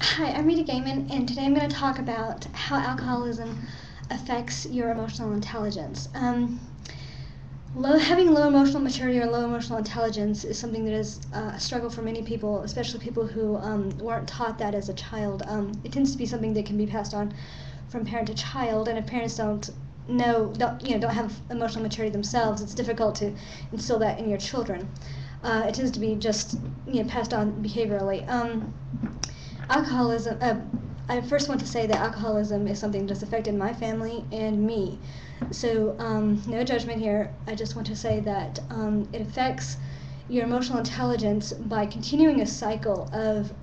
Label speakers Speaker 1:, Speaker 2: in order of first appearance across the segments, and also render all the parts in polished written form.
Speaker 1: Hi, I'm Rita Gaiman, and today I'm going to talk about how alcoholism affects your emotional intelligence. Having low emotional maturity or low emotional intelligence is something that is a struggle for many people, especially people who weren't taught that as a child. It tends to be something that can be passed on from parent to child, and if parents don't have emotional maturity themselves, it's difficult to instill that in your children. It tends to be just passed on behaviorally. Alcoholism, I first want to say that alcoholism is something that's affected my family and me. So no judgment here. I just want to say that it affects your emotional intelligence by continuing a cycle of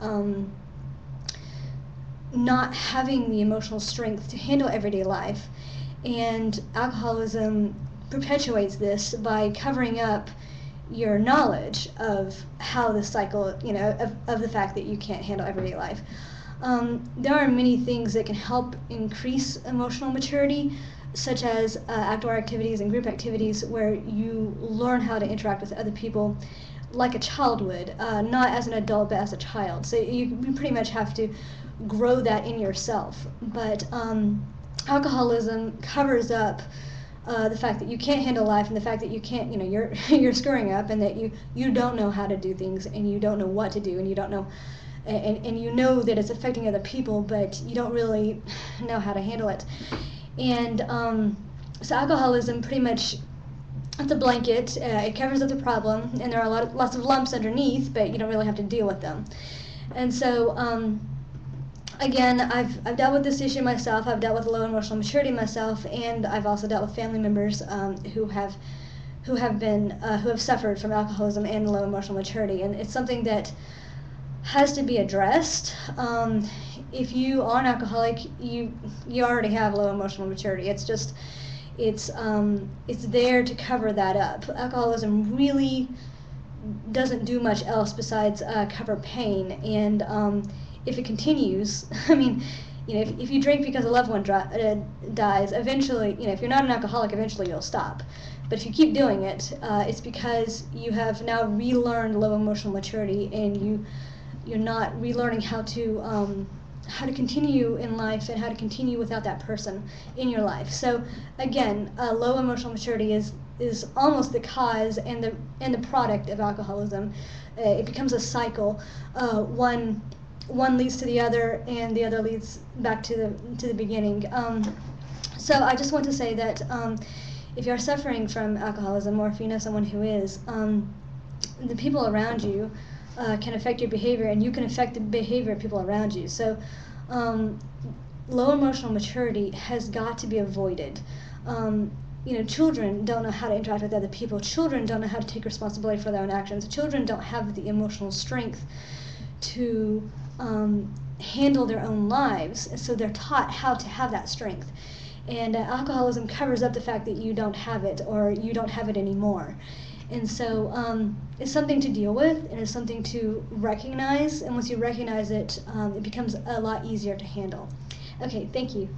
Speaker 1: not having the emotional strength to handle everyday life. And alcoholism perpetuates this by covering up your knowledge of how the cycle, of the fact that you can't handle everyday life. There are many things that can help increase emotional maturity, such as outdoor activities and group activities where you learn how to interact with other people like a child would, not as an adult but as a child. So you pretty much have to grow that in yourself. But alcoholism covers up the fact that you can't handle life and the fact that you can't, you're screwing up, and that you don't know how to do things, and you don't know what to do, and you don't know, and you know that it's affecting other people, but you don't really know how to handle it. And so alcoholism pretty much, it's a blanket. It covers up the problem, and there are lots of lumps underneath, but you don't really have to deal with them. And so again, I've dealt with this issue myself. I've dealt with low emotional maturity myself, and I've also dealt with family members who have suffered from alcoholism and low emotional maturity, and it's something that has to be addressed. If you are an alcoholic, you already have low emotional maturity. It's just it's there to cover that up. Alcoholism really doesn't do much else besides cover pain, and if it continues, I mean, if you drink because a loved one dies, eventually, if you're not an alcoholic, eventually you'll stop. But if you keep doing it, it's because you have now relearned low emotional maturity, and you're not relearning how to continue in life and how to continue without that person in your life. So again, low emotional maturity is almost the cause and the product of alcoholism. It becomes a cycle. One leads to the other, and the other leads back to the beginning. So I just want to say that if you're suffering from alcoholism, or if you know someone who is, the people around you can affect your behavior, and you can affect the behavior of people around you. So low emotional maturity has got to be avoided. Children don't know how to interact with other people. Children don't know how to take responsibility for their own actions. Children don't have the emotional strength to handle their own lives, so they're taught how to have that strength. And alcoholism covers up the fact that you don't have it, or you don't have it anymore. And so it's something to deal with, and it's something to recognize, and once you recognize it, it becomes a lot easier to handle. Okay, thank you.